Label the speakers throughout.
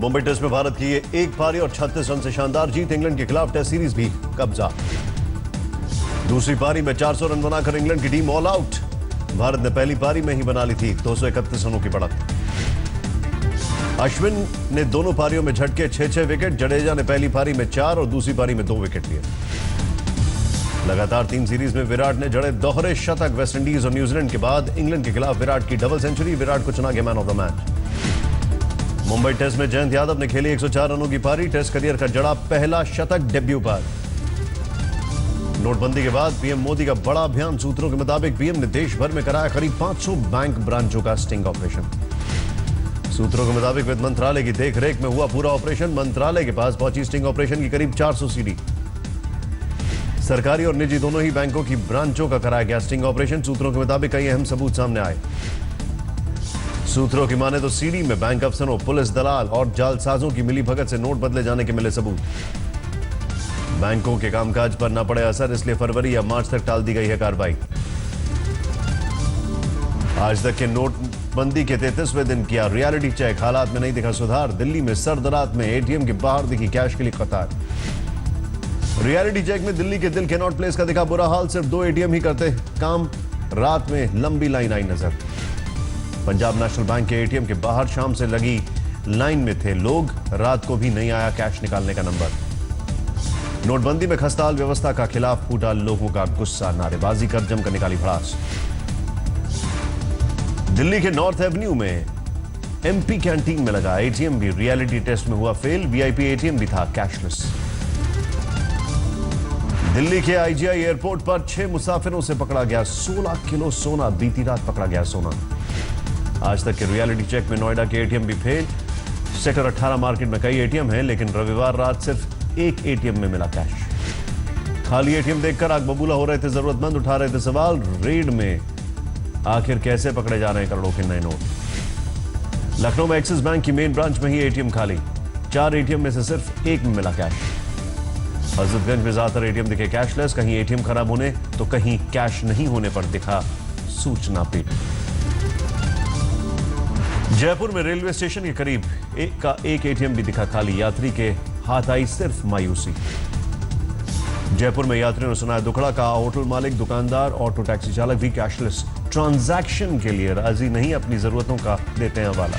Speaker 1: Mumbai test में भारत की एक पारी और 36 रन से शानदार जीत। इंग्लैंड के खिलाफ टेस्ट सीरीज भी कब्जा। दूसरी पारी में 400 रन बनाकर इंग्लैंड की टीम ऑल आउट। भारत ने पहली पारी में ही बना ली थी 231 रनों की बढ़त। अश्विन ने दोनों पारियों में झटके 6-6 विकेट। जडेजा ने पहली पारी में 4 और दूसरी पारी में 2 विकेट लिए। लगातार 3 सीरीज में विराट ने जड़े दोहरे शतक। वेस्टइंडीज और न्यूजीलैंड के बाद इंग्लैंड के खिलाफ विराट की डबल सेंचुरी। विराट को चुना गया man of the match. Mumbai test में जयंत यादव ने खेली 104 रनों की पारी। टेस्ट करियर का जड़ा पहला शतक डेब्यू पर। नोटबंदी के बाद पीएम मोदी का बड़ा अभियान। सूत्रों के मुताबिक पीएम ने देश भर में कराया करीब 500 बैंक ब्रांचों का स्टिंग ऑपरेशन। सूत्रों के मुताबिक वित्त मंत्रालय की देखरेख में हुआ पूरा ऑपरेशन। मंत्रालय के पास पहुंची स्टिंग ऑपरेशन की करीब 400 सीडी। सरकारी और निजी दोनों ही बैंकों की ब्रांचों का कराया गया स्टिंग ऑपरेशन। सूत्रों के मुताबिक कई अहम सबूत सामने आए। सूत्रों की माने तो सीडी में बैंक अफसरों, पुलिस, दलाल और जालसाजों की मिलीभगत से नोट बदले जाने के मिले सबूत। बैंकों के कामकाज पर न पड़े असर, इसलिए फरवरी या मार्च तक टाल दी गई है कार्रवाई। आज तक के नोटबंदी के 33वें दिन किया रियलिटी चेक। हालात में नहीं दिखा सुधार। दिल्ली में सर्द रात में एटीएम के बाहर दिखी कैश के लिए कतार। रियलिटी चेक में दिल्ली के दिल कैनॉट प्लेस का दिखा बुरा हाल। सिर्फ 2 एटीएम ही करते काम। रात में लंबी लाइन आई नजर। पंजाब नेशनल बैंक के एटीएम के बाहर शाम से लगी लाइन में थे लोग। रात को भी नहीं आया कैश निकालने का नंबर। नोटबंदी में खस्ताहाल व्यवस्था का खिलाफ फूटा लोगों का गुस्सा। नारेबाजी कर जमकर निकाली भड़ास। दिल्ली के नॉर्थ एवेन्यू में एमपी कैंटीन में लगा एटीएम भी रियलिटी टेस्ट में हुआ फेल। वीआईपी एटीएम भी था कैशलेस। दिल्ली के आईजीआई एयरपोर्ट पर 6 मुसाफिरों से पकड़ा गया 16 किलो सोना। बीती रात पकड़ा गया सोना। आज तक के रियलिटी चेक में नोएडा के एटीएम भी फेल। सेक्टर 18 मार्केट में कई एटीएम हैं, लेकिन रविवार रात सिर्फ एक एटीएम में मिला कैश। खाली एटीएम देखकर आग बबूला हो रहे थे जरूरतमंद। उठा रहे थे सवाल, रेड में आखिर कैसे पकड़े जा रहे हैं करोड़ों के नए नोट। लखनऊ में एक्सिस बैंक की मेन ब्रांच में ही एटीएम खाली। 4 एटीएम में से सिर्फ एक में मिला कैश। हजरतगंज में ज्यादातर एटीएम दिखे कैशलेस। कहीं एटीएम खराब होने तो कहीं कैश नहीं होने पर दिखा सूचना पीठ। जयपुर में रेलवे स्टेशन के करीब एक एटीएम भी दिखा खाली। यात्री के हाथ आई सिर्फ मायूसी। जयपुर में यात्रियों ने सुनाया दुखड़ा का। होटल मालिक, दुकानदार, ऑटो टैक्सी चालक भी कैशलेस ट्रांजैक्शन के लिए राजी नहीं। अपनी जरूरतों का देते हैं हवाला।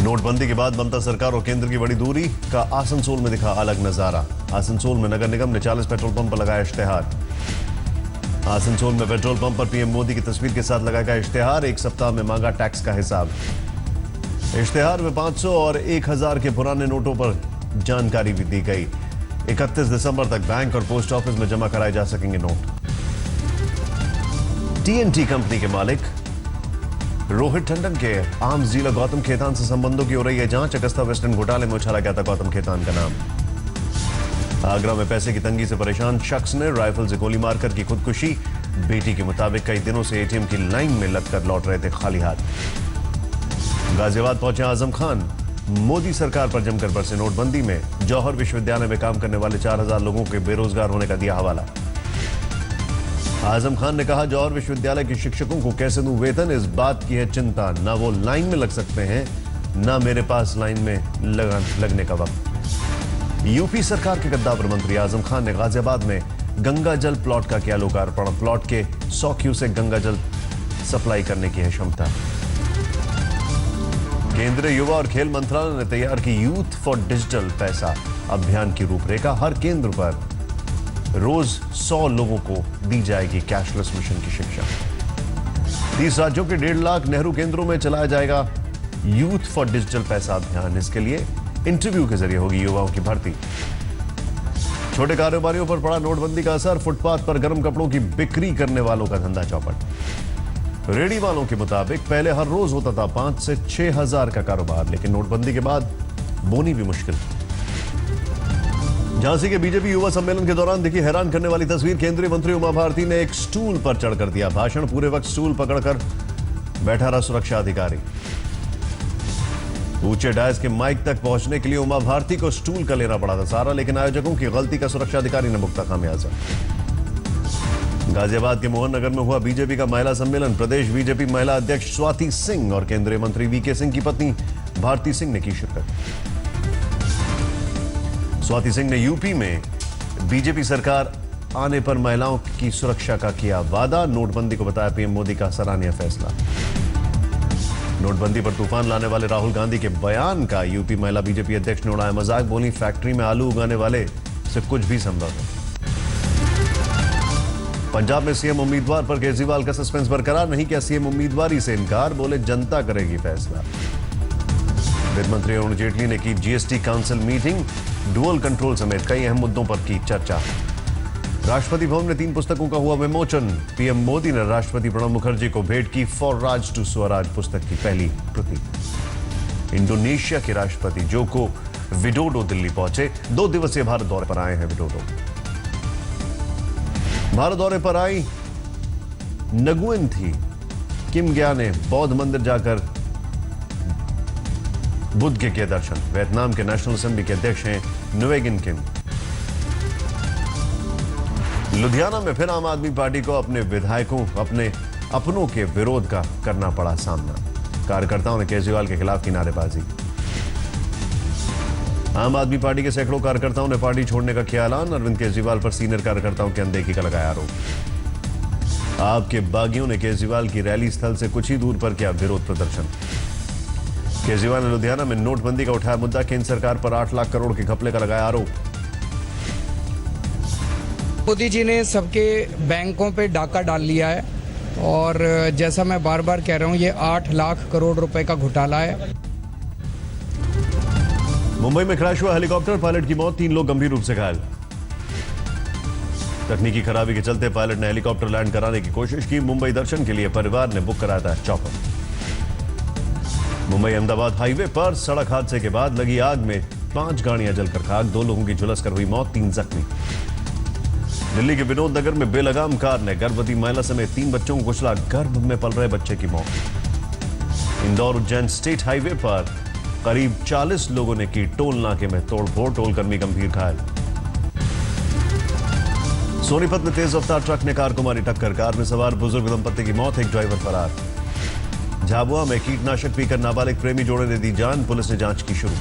Speaker 1: नोटबंदी के बाद ममता सरकार और केंद्र की बड़ी दूरी का आसनसोल में दिखा अलग नजारा। आसनसोल में नगर निगम ने 40 पेट्रोल पंप पर लगाया इश्तेहार। आसनसोल में पेट्रोल पंप पर पीएम मोदी की तस्वीर के साथ लगाया गया इश्तेहार। 1 सप्ताह में मांगा टैक्स का हिसाब। इश्तेहार में 500 और 1000 के पुराने नोटों पर जानकारी भी दी गई। 31 दिसंबर तक बैंक और पोस्ट ऑफिस में जमा कराए जा सकेंगे नोट। टीएनटी कंपनी के मालिक रोहित टंडन के आर्म्स डीलर गौतम खेतान से संबंधों की हो रही है जांच। अगस्ता वेस्टर्न घोटाले में उछाला गया था गौतम खेतान का नाम। आगरा में पैसे की तंगी से परेशान शख्स ने राइफल से गोली मारकर की खुदकुशी। बेटी के मुताबिक कई दिनों से एटीएम की लाइन में लगकर लौट रहे थे खाली हाथ। गाजियाबाद पहुंचे आजम खान। मोदी सरकार पर जमकर बरसे नोटबंदी में। जौहर विश्वविद्यालय में काम करने वाले 4000 लोगों के बेरोजगार होने का दिया हवाला। आजम खान ने कहा जौहर विश्वविद्यालय के शिक्षकों को कैसे दूं वेतन, इस बात की है चिंता। ना वो लाइन में लग सकते हैं, ना मेरे पास लाइन में लगने का वक्त। यूपी सरकार के गद्दावर मंत्री आजम खान ने गाजियाबाद में गंगा जल प्लॉट का किया लोकार्पण। प्लॉट के 100 क्यूसेक गंगा जल सप्लाई करने की है क्षमता। केंद्रीय युवा और खेल मंत्रालय ने तैयार की यूथ फॉर डिजिटल पैसा अभियान की रूपरेखा। हर केंद्र पर रोज 100 लोगों को दी जाएगी कैशलेस मिशन की शिक्षा। 30 राज्यों के 1.5 लाख नेहरू केंद्रों में चलाया जाएगा यूथ फॉर डिजिटल पैसा अभियान। इसके लिए इंटरव्यू के जरिए होगी युवाओं की भर्ती। छोटे कारोबारियों पर पड़ा नोटबंदी का असर। फुटपाथ पर गर्म कपड़ों की बिक्री करने वालों का धंधा चौपट। रेडी वालों के मुताबिक पहले हर रोज होता था 5 से 6 हजार का कारोबार, लेकिन नोटबंदी के बाद बोनी भी मुश्किल। झांसी के बीजेपी युवा सम्मेलन के दौरान दिखी हैरान करने वाली तस्वीर। केंद्रीय मंत्री उमा भारती ने एक स्टूल पर चढ़कर दिया भाषण। पूरे वक्त स्टूल पकड़कर बैठा रहा सुरक्षा अधिकारी। ऊंचे डायस के माइक तक पहुंचने के लिए उमा भारती को स्टूल का लेना पड़ा था सहारा, लेकिन आयोजकों की गलती का सुरक्षा अधिकारी ने भुगता खामियाजा। गाजियाबाद के मोहन नगर में हुआ बीजेपी का महिला सम्मेलन। प्रदेश बीजेपी महिला अध्यक्ष स्वाति सिंह और केंद्रीय मंत्री वीके सिंह की पत्नी भारती सिंह ने की शिरकत। स्वाति सिंह ने यूपी में बीजेपी सरकार आने पर महिलाओं की सुरक्षा का किया वादा। नोटबंदी को बताया पीएम मोदी का सराहनीय फैसला। नोटबंदी पर तूफान लाने वाले राहुल गांधी के बयान का यूपी महिला बीजेपी अध्यक्ष ने उड़ाया मजाक। बोली, फैक्ट्री में आलू उगाने वाले से कुछ भी संभव है। पंजाब में सीएम उम्मीदवार पर केजरीवाल का सस्पेंस बरकरार। नहीं किया सीएम उम्मीदवारी से इनकार, बोले जनता करेगी फैसला। वित्त मंत्री अरुण जेटली ने की GST council meeting. Dual control समेत कई अहम मुद्दों पर की चर्चा। राष्ट्रपति भवन में 3 पुस्तकों का हुआ विमोचन। पीएम मोदी ने राष्ट्रपति प्रणब मुखर्जी को भेंट की फॉर राज टू स्वराज पुस्तक की पहली प्रति। इंडोनेशिया के राष्ट्रपति जोको विडोडो दिल्ली पहुंचे। 2 दिवसीय भारत दौरे पर आए हैं विडोडो। भारत दौरे पर आई नगुएन थी किम ग्या ने बौद्ध मंदिर जाकर बुद्ध के किए दर्शन। वियतनाम के नेशनल असेंबली के अध्यक्ष हैं नुएगिन किम। लुधियाना में फिर आम आदमी पार्टी को अपने विधायकों अपनों के विरोध का करना पड़ा सामना। कार्यकर्ताओं ने केजरीवाल के खिलाफ की नारेबाजी। आम आदमी पार्टी के सैकड़ों कार्यकर्ताओं ने पार्टी छोड़ने का किया ऐलान। अरविंद केजरीवाल पर सीनियर कार्यकर्ताओं की अनदेखी का लगाया आरोप। आपके बागियों ने केजरीवाल की रैली स्थल से कुछ ही दूर पर किया विरोध प्रदर्शन। केजरीवाल ने लुधियाना में नोटबंदी का उठाया मुद्दा। केंद्र सरकार पर 8 लाख करोड़ के घपले का लगाया आरोप।
Speaker 2: मोदी जी ने सबके बैंकों पे डाका डाल लिया है और जैसा मैं बार बार कह रहा हूं, ये 8 लाख करोड़ रुपए का घोटाला है।
Speaker 1: मुंबई में क्रैश हुआ हेलीकॉप्टर, पायलट की मौत, 3 लोग गंभीर रूप से घायल। तकनीकी खराबी के चलते पायलट ने हेलीकॉप्टर लैंड कराने की कोशिश की। मुंबई दर्शन के लिए परिवार ने बुक कराया था चॉपर। मुंबई अहमदाबाद हाईवे पर सड़क हादसे के बाद लगी आग में 5 गाड़ियां जलकर खाक। 2 लोगों की झुलसकर हुई मौत, 3 जख्मी। दिल्ली के विनोद नगर में बेलगाम कार ने गर्भवती महिला समेत 3 बच्चों को कुचला। गर्भ में पल रहे बच्चे की मौत। इंदौर उज्जैन स्टेट हाईवे पर करीब 40 लोगों ने की टोल नाके में तोड़फोड़। टोल कर्मी गंभीर घायल। सोनीपत में तेज रफ्तार ट्रक ने कार को मारी टक्कर। कार में सवार बुजुर्ग दंपति की मौत, एक ड्राइवर फरार। झाबुआ में कीटनाशक पीकर नाबालिग प्रेमी जोड़े ने दी जान। पुलिस ने जांच की शुरू।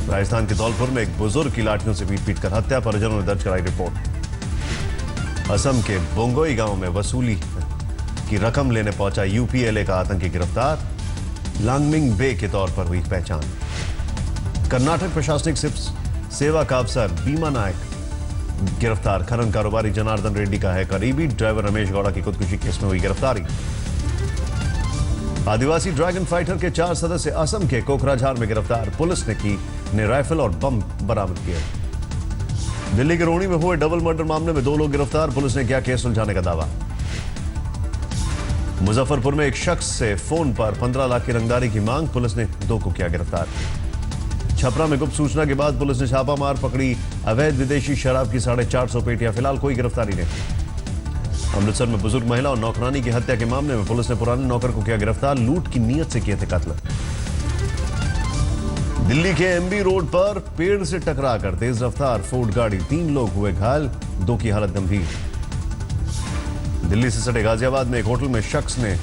Speaker 1: राजस्थान के धौलपुर में एक बुजुर्ग की लाठियों से पीट कर हत्या। परिजनों ने दर्ज कराई रिपोर्ट। असम के बोंगोई गांव में वसूली की रकम लेने पहुंचा यूपीएलए का आतंकी गिरफ्तार। लांगमिंग बे के तौर पर हुई पहचान। कर्नाटक प्रशासनिक सेवा का अफसर बीमा नायक गिरफ्तार। खनन कारोबारी जनार्दन रेड्डी का है करीबी। ड्राइवर रमेश गौड़ा की खुदकुशी केस में हुई गिरफ्तारी। आदिवासी ड्रैगन फाइटर के 4 सदस्य असम के कोकराझार में गिरफ्तार। पुलिस ने राइफल और बम बरामद किए। दिल्ली के रोहनी में हुए डबल मर्डर मामले में 2 लोग गिरफ्तार। पुलिस ने किया केस सुलझाने का दावा। मुजफ्फरपुर में एक शख्स से फोन पर 15 लाख की रंगदारी की मांग। पुलिस ने 2 को किया गिरफ्तार। छपरा में गुप्त सूचना के बाद पुलिस ने छापा मार पकड़ी अवैध विदेशी शराब की 450 पेटियां। फिलहाल कोई गिरफ्तारी नहीं। अमृतसर में बुजुर्ग महिला और नौकरानी की हत्या के मामले में पुलिस ने पुराने नौकर को किया गिरफ्तार। लूट की नीयत से किए थे कत्ल। दिल्ली के एमबी रोड पर पेड़ से टकराकर तेज रफ्तार फोर्ड गाड़ी, 3 लोग हुए घायल, 2 की हालत गंभीर। दिल्ली से सटे गाजियाबाद में एक होटल में शख्स ने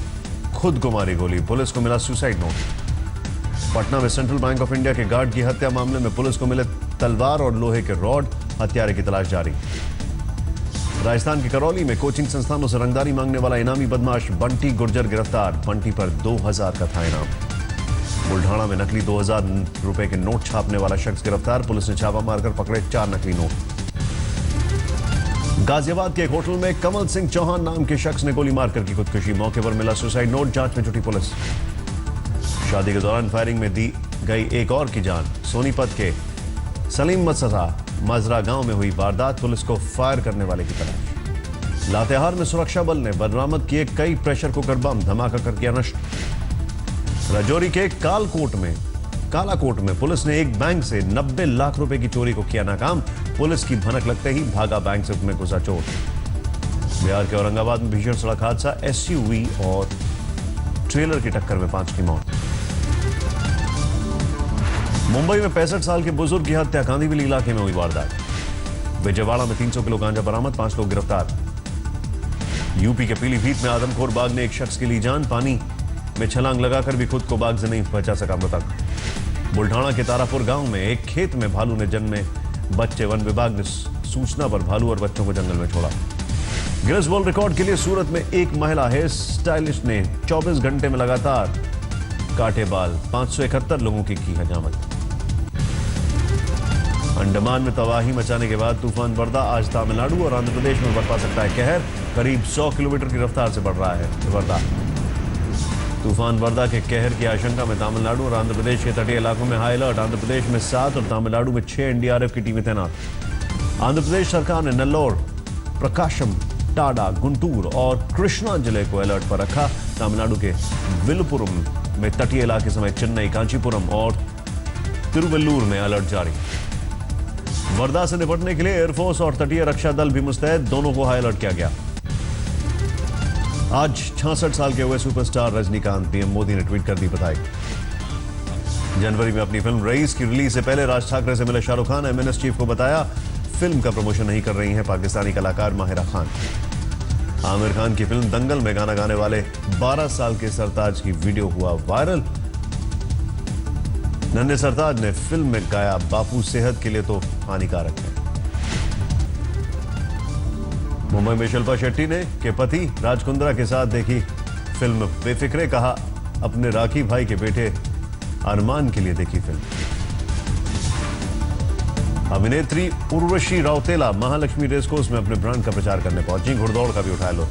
Speaker 1: खुद को मारी गोली। पुलिस को मिला सुसाइड नोट। पटना में सेंट्रल बैंक ऑफ इंडिया के गार्ड की हत्या मामले में पुलिस को मिले तलवार और लोहे के रॉड। हत्यारे की तलाश जारी। राजस्थान के करौली में कोचिंग संस्थानों से रंगदारी मांगने वाला इनामी बदमाश बंटी गुर्जर गिरफ्तार। बंटी पर 2000 का था इनाम। बुल्ढाना में नकली 2000 रुपए के नोट छापने वाला शख्स गिरफ्तार। पुलिस ने छापा मारकर पकड़े 4 नकली नोट। गाजियाबाद के एक होटल में कमल सिंह चौहान नाम के शख्स ने गोली मारकर की खुदकुशी। मौके पर मिला सुसाइड नोट। जांच में जुटी पुलिस। शादी के दौरान फायरिंग में दी गई एक और की जान। सोनीपत के सलीम मजरा गांव में हुई वारदात। पुलिस को फायर करने वाले की तलाश। लातेहार में सुरक्षा बल ने बरामद किए कई प्रेशर कुकर बम। धमाका कर किया नष्ट। राजौरी के कालाकोट में पुलिस ने एक बैंक से 90 लाख रुपए की चोरी को किया नाकाम। पुलिस की भनक लगते ही भागा बैंक से में घुसा चोर। बिहार के औरंगाबाद में भीषण सड़क हादसा। एसयूवी और ट्रेलर की टक्कर में 5 की मौत। मुंबई में 65 साल के बुजुर्ग की हत्या। कांदीवली इलाके में हुई वारदात। विजयवाड़ा में 300 किलो गांजा बरामद। 5 लोग गिरफ्तार। यूपी के पीलीभीत में आदमखोर बाघ ने एक शख्स की ली जान। पानी में छलांग लगाकर भी खुद को बाघ से नहीं बचा सका मृतक। बुल्ढाना के तारापुर गांव में एक खेत में भालू ने जन्मे बच्चे। वन विभाग ने सूचना पर भालू और बच्चों को जंगल में छोड़ा। गिनेस वर्ल्ड रिकॉर्ड के लिए सूरत में एक महिला हेयर स्टाइलिस्ट ने 24 घंटे में लगातार काटे बाल। 571 लोगों की हजामत। अंडमान में तबाही मचाने के बाद तूफान वर्दा आज तमिलनाडु और आंध्र प्रदेश में बरपा सकता है कहर। करीब 100 किलोमीटर की रफ्तार से बढ़ रहा है वर्दा। तूफान वर्दा के कहर की आशंका में तमिलनाडु और आंध्र प्रदेश के तटीय इलाकों में हाई अलर्ट। आंध्र प्रदेश में 7 और तमिलनाडु में 6 एनडीआरएफ की टीमें तैनात। आंध्र प्रदेश सरकार ने नेल्लोर, प्रकाशम, टाडा, गुंटूर और कृष्णा जिले को अलर्ट पर रखा। तमिलनाडु के विलुपुरम में तटीय इलाके समेत चेन्नई, कांचीपुरम और तिरुवल्लूर में अलर्ट जारी। वर्दा से निपटने के लिए एयरफोर्स और तटीय रक्षा दल भी मुस्तैद। दोनों को हाई अलर्ट किया गया। आज 66 साल के हुए सुपरस्टार रजनीकांत। पीएम मोदी ने ट्वीट कर दी बधाई। जनवरी में अपनी फिल्म रईस की रिलीज से पहले राज ठाकरे से मिले शाहरुख खान। एमएनएस चीफ को बताया फिल्म का प्रमोशन नहीं कर रही हैं पाकिस्तानी कलाकार माहिरा खान। आमिर खान की फिल्म दंगल में गाना गाने वाले 12 साल के सरताज की वीडियो हुआ वायरल। नन्हे सरताज ने फिल्म में गाया बापू सेहत के लिए तो हानिकारक है। मुंबई में शिल्पा शेट्टी ने के पति राज कुंद्रा के साथ देखी फिल्म बेफिक्रे। कहा अपने राखी भाई के बेटे अरमान के लिए देखी फिल्म। अभिनेत्री उर्वशी रौतेला महालक्ष्मी रेसकोर्स में अपने ब्रांड का प्रचार करने पहुंची। घुड़दौड़ का भी उठाया लो।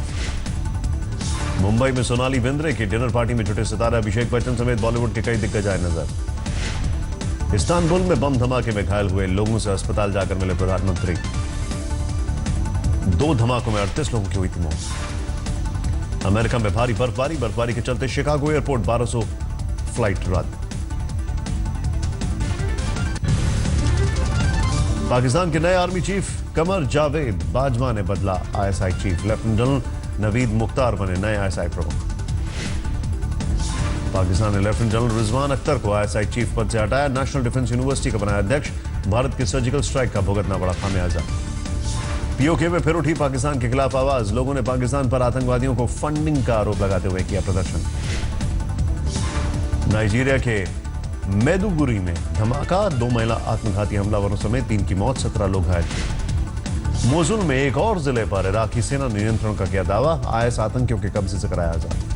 Speaker 1: मुंबई में सोनाली बेंद्रे की डिनर पार्टी में जुटे सितारा अभिषेक बच्चन समेत बॉलीवुड के कई दिग्गज आए नजर। इस्तांबुल में बम धमाके में घायल हुए लोगों से अस्पताल जाकर मिले प्रधानमंत्री। 2 धमाकों में 38 लोगों की हुई थी मौत। अमेरिका में भारी बर्फबारी के चलते शिकागो एयरपोर्ट 1200 फ्लाइट रद्द। पाकिस्तान के नए आर्मी चीफ कमर जावेद बाजवा ने बदला ISI chief. Lieutenant general Naveed Mukhtar बने नए आईएसआई प्रमुख। पाकिस्तान ने लेफ्टिनेंट जनरल रिजवान अख्तर को आईएसआई चीफ पद से हटाया। नेशनल डिफेंस यूनिवर्सिटी का बनाया अध्यक्ष। भारत की सर्जिकल स्ट्राइक का भुगतना बड़ा खामियाजा। पीओके में फिर उठी पाकिस्तान के खिलाफ आवाज। लोगों ने पाकिस्तान पर आतंकवादियों को फंडिंग का आरोप लगाते हुए किया प्रदर्शन। नाइजीरिया के मैदुगुरी में धमाका। 2 महिला आत्मघाती हमलावरों समेत 3 की मौत, 17 लोग घायल। मोसुल में एक और जिले पर इराकी सेना ने नियंत्रण का किया दावा। आईएस आतंकियों के कब्जे से कराया आजाद।